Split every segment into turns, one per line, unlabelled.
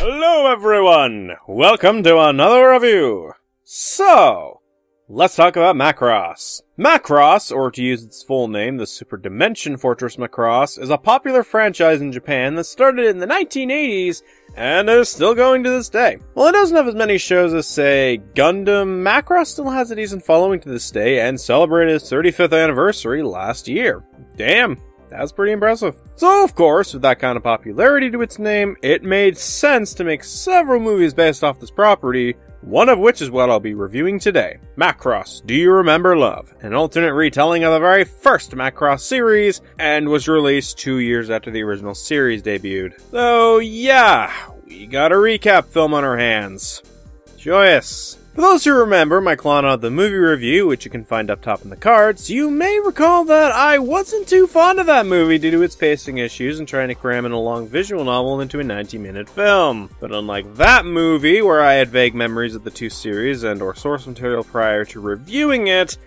Hello everyone! Welcome to another review! So, let's talk about Macross. Macross, or to use its full name, the Super Dimension Fortress Macross, is a popular franchise in Japan that started in the 1980s and is still going to this day. While it doesn't have as many shows as, say, Gundam, Macross still has a decent following to this day and celebrated its 35th anniversary last year. Damn! That's pretty impressive. So, of course, with that kind of popularity to its name, it made sense to make several movies based off this property, one of which is what I'll be reviewing today. Macross, Do You Remember Love? An alternate retelling of the very first Macross series, and was released 2 years after the original series debuted. So, yeah, we got a recap film on our hands. Joyous. For those who remember my Clawing the Movie review, which you can find up top in the cards, you may recall that I wasn't too fond of that movie due to its pacing issues and trying to cram in a long visual novel into a 90-minute film. But unlike that movie, where I had vague memories of the two series and or source material prior to reviewing it,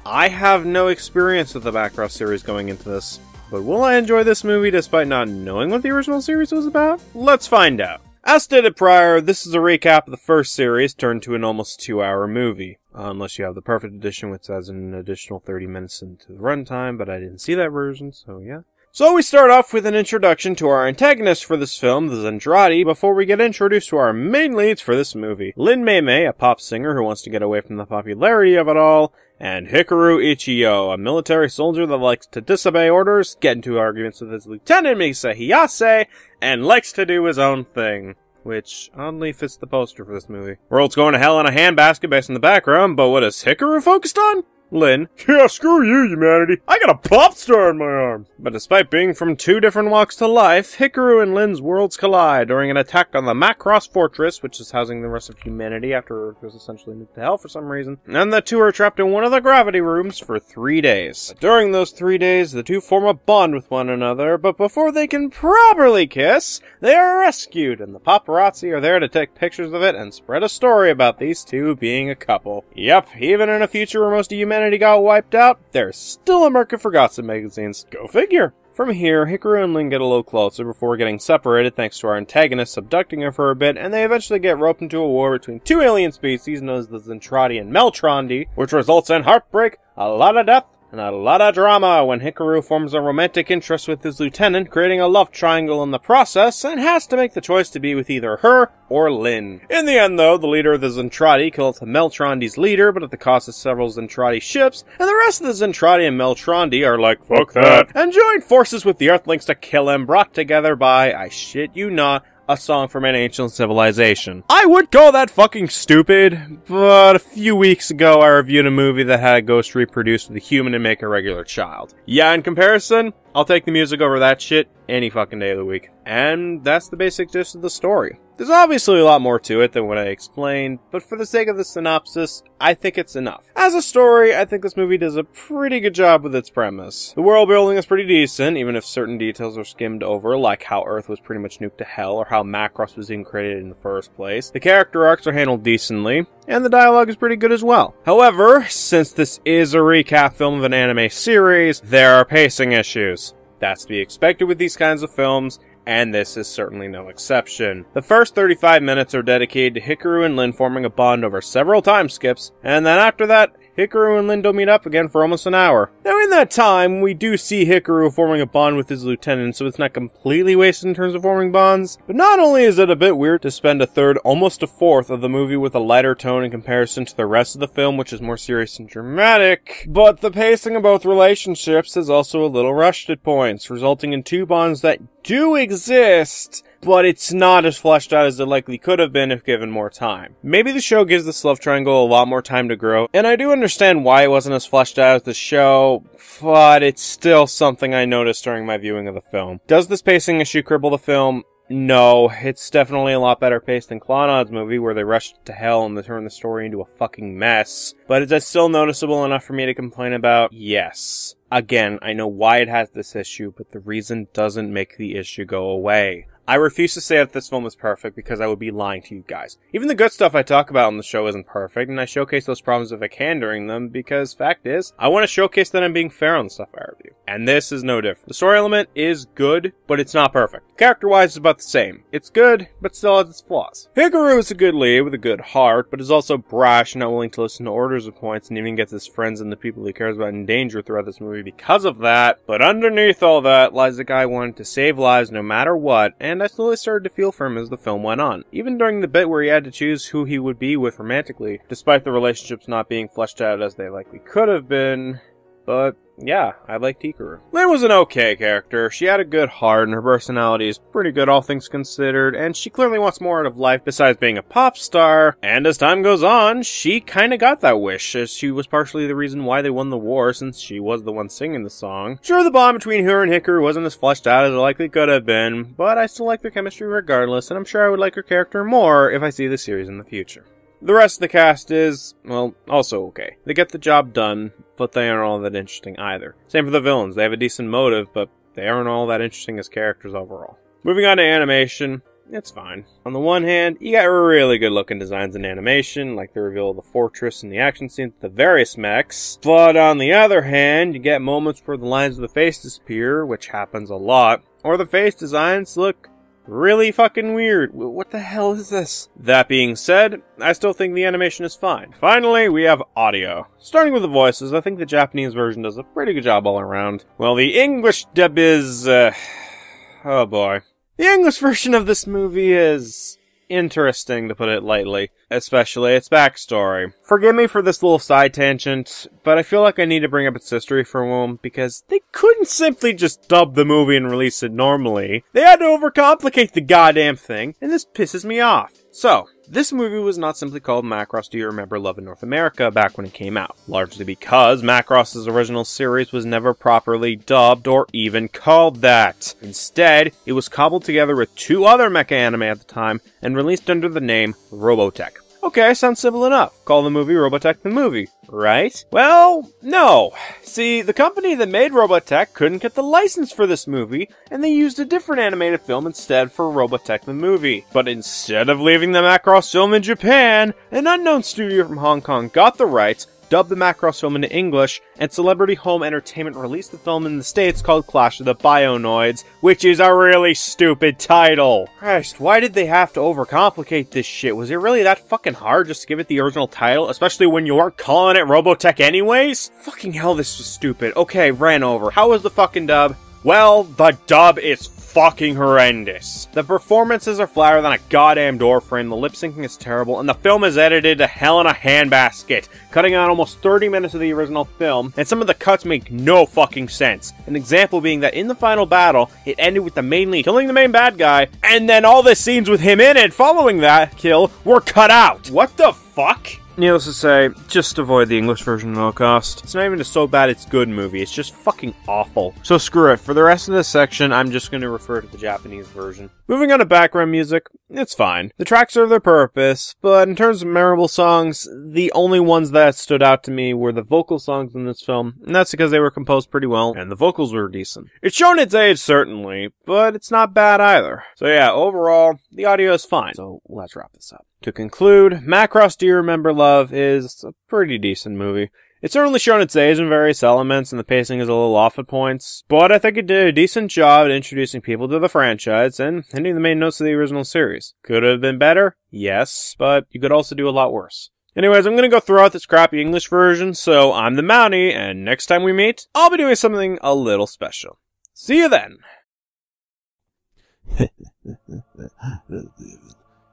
I have no experience with the Macross series going into this. But will I enjoy this movie despite not knowing what the original series was about? Let's find out. As stated prior, this is a recap of the first series turned to an almost 2-hour movie. Unless you have the perfect edition, which adds an additional 30 minutes into the runtime, but I didn't see that version, so yeah. So we start off with an introduction to our antagonist for this film, the Zentradi, before we get introduced to our main leads for this movie. Lin Mei, a pop singer who wants to get away from the popularity of it all, and Hikaru Ichiyo, a military soldier that likes to disobey orders, get into arguments with his lieutenant Misa Hiyase, and likes to do his own thing. Which oddly fits the poster for this movie. World's going to hell in a handbasket based on the background, but what is Hikaru focused on? Lin. Yeah, screw you, humanity. I got a pop star in my arms. But despite being from two different walks to life, Hikaru and Lin's worlds collide during an attack on the Macross Fortress, which is housing the rest of humanity after Earth was essentially nuked to hell for some reason. And the two are trapped in one of the gravity rooms for 3 days. During those 3 days, the two form a bond with one another, but before they can properly kiss, they are rescued, and the paparazzi are there to take pictures of it and spread a story about these two being a couple. Yep, even in a future where most of humanity got wiped out, there's still a market for gossip magazines. Go figure! From here, Hikaru and Lin get a little closer before getting separated thanks to our antagonist abducting her for a bit, and they eventually get roped into a war between two alien species known as the Zentradi and Meltrandi, which results in heartbreak, a lot of death, and a lot of drama when Hikaru forms a romantic interest with his lieutenant, creating a love triangle in the process, and has to make the choice to be with either her or Lin. In the end, though, the leader of the Zentradi kills Meltrandi's leader, but at the cost of several Zentradi ships, and the rest of the Zentradi and Meltrandi are like, fuck that, and join forces with the Earthlings to kill him, brought together by, I shit you not, a song from an ancient civilization. I would call that fucking stupid, but a few weeks ago I reviewed a movie that had a ghost reproduce with a human and make a regular child. Yeah, in comparison, I'll take the music over that shit any fucking day of the week. And that's the basic gist of the story. There's obviously a lot more to it than what I explained, but for the sake of the synopsis, I think it's enough. As a story, I think this movie does a pretty good job with its premise. The world building is pretty decent, even if certain details are skimmed over, like how Earth was pretty much nuked to hell, or how Macross was even created in the first place. The character arcs are handled decently, and the dialogue is pretty good as well. However, since this is a recap film of an anime series, there are pacing issues. That's to be expected with these kinds of films, and this is certainly no exception. The first 35 minutes are dedicated to Hikaru and Lin forming a bond over several time skips, and then after that, Hikaru and Lin don't meet up again for almost an hour. Now in that time, we do see Hikaru forming a bond with his lieutenant, so it's not completely wasted in terms of forming bonds. But not only is it a bit weird to spend a third, almost a fourth of the movie with a lighter tone in comparison to the rest of the film, which is more serious and dramatic, but the pacing of both relationships is also a little rushed at points, resulting in two bonds that do exist, but it's not as fleshed out as it likely could have been if given more time. Maybe the show gives this love triangle a lot more time to grow, and I do understand why it wasn't as fleshed out as the show, but it's still something I noticed during my viewing of the film. Does this pacing issue cripple the film? No, it's definitely a lot better paced than Clawnod's movie, where they rushed to hell and they turned the story into a fucking mess. But is that still noticeable enough for me to complain about? Yes. Again, I know why it has this issue, but the reason doesn't make the issue go away. I refuse to say that this film is perfect because I would be lying to you guys. Even the good stuff I talk about on the show isn't perfect, and I showcase those problems if I can during them, because fact is, I want to showcase that I'm being fair on the stuff I review. And this is no different. The story element is good, but it's not perfect. Character-wise, it's about the same. It's good, but still has its flaws. Hikaru is a good lead with a good heart, but is also brash and not willing to listen to orders of points, and even gets his friends and the people he cares about in danger throughout this movie because of that. But underneath all that lies a guy wanting to save lives no matter what, and I slowly started to feel for him as the film went on. Even during the bit where he had to choose who he would be with romantically, despite the relationships not being fleshed out as they likely could have been. But yeah, I liked Hikaru. Lynn was an okay character. She had a good heart, and her personality is pretty good all things considered, and she clearly wants more out of life besides being a pop star. And as time goes on, she kinda got that wish, as she was partially the reason why they won the war, since she was the one singing the song. Sure, the bond between her and Hikaru wasn't as fleshed out as it likely could have been, but I still like their chemistry regardless, and I'm sure I would like her character more if I see the series in the future. The rest of the cast is, well, also okay. They get the job done, but they aren't all that interesting either. Same for the villains. They have a decent motive, but they aren't all that interesting as characters overall. Moving on to animation, it's fine. On the one hand, you got really good looking designs in animation, like the reveal of the fortress and the action scenes with the various mechs. But on the other hand, you get moments where the lines of the face disappear, which happens a lot, or the face designs look really fucking weird. What the hell is this? That being said, I still think the animation is fine. Finally, we have audio. Starting with the voices, I think the Japanese version does a pretty good job all around. Well, the English dub is, oh boy. The English version of this movie is interesting, to put it lightly. Especially its backstory. Forgive me for this little side tangent, but I feel like I need to bring up its history for a moment, because they couldn't simply just dub the movie and release it normally. They had to overcomplicate the goddamn thing, and this pisses me off. So, this movie was not simply called Macross Do You Remember Love in North America back when it came out, largely because Macross's original series was never properly dubbed or even called that. Instead, it was cobbled together with two other mecha anime at the time and released under the name Robotech. Okay, sounds simple enough. Call the movie Robotech the Movie, right? Well, no. See, the company that made Robotech couldn't get the license for this movie, and they used a different animated film instead for Robotech the Movie. But instead of leaving the Macross film in Japan, an unknown studio from Hong Kong got the rights, dubbed the Macross film into English, and Celebrity Home Entertainment released the film in the States called Clash of the Bionoids, which is a really stupid title. Christ, why did they have to overcomplicate this shit? Was it really that fucking hard just to give it the original title, especially when you weren't calling it Robotech anyways? Fucking hell, this was stupid. Okay, ran over. How was the fucking dub? Well, the dub is fucking horrendous. The performances are flatter than a goddamn door frame, the lip syncing is terrible, and the film is edited to hell in a handbasket, cutting out almost 30 minutes of the original film, and some of the cuts make no fucking sense. An example being that in the final battle, it ended with the main lead killing the main bad guy, and then all the scenes with him in it following that kill were cut out. What the fuck? Needless to say, just avoid the English version at all cost. It's not even a so bad it's good movie, it's just fucking awful. So screw it, for the rest of this section, I'm just going to refer to the Japanese version. Moving on to background music, it's fine. The tracks serve their purpose, but in terms of memorable songs, the only ones that stood out to me were the vocal songs in this film, and that's because they were composed pretty well, and the vocals were decent. It's shown its age, certainly, but it's not bad either. So yeah, overall, the audio is fine. So let's wrap this up. To conclude, Macross Do You Remember Love is a pretty decent movie. It's certainly shown its age in various elements, and the pacing is a little off at points, but I think it did a decent job at introducing people to the franchise and hitting the main notes of the original series. Could it have been better? Yes, but you could also do a lot worse. Anyways, I'm gonna go throw out this crappy English version, so I'm the Mounty, and next time we meet, I'll be doing something a little special. See you then!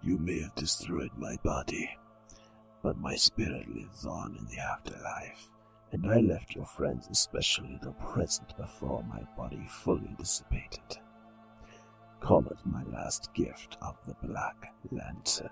You may have destroyed my body, but my spirit lives on in the afterlife, and I left your friends especially the present before my body fully dissipated. Call it my last gift of the Black Lantern.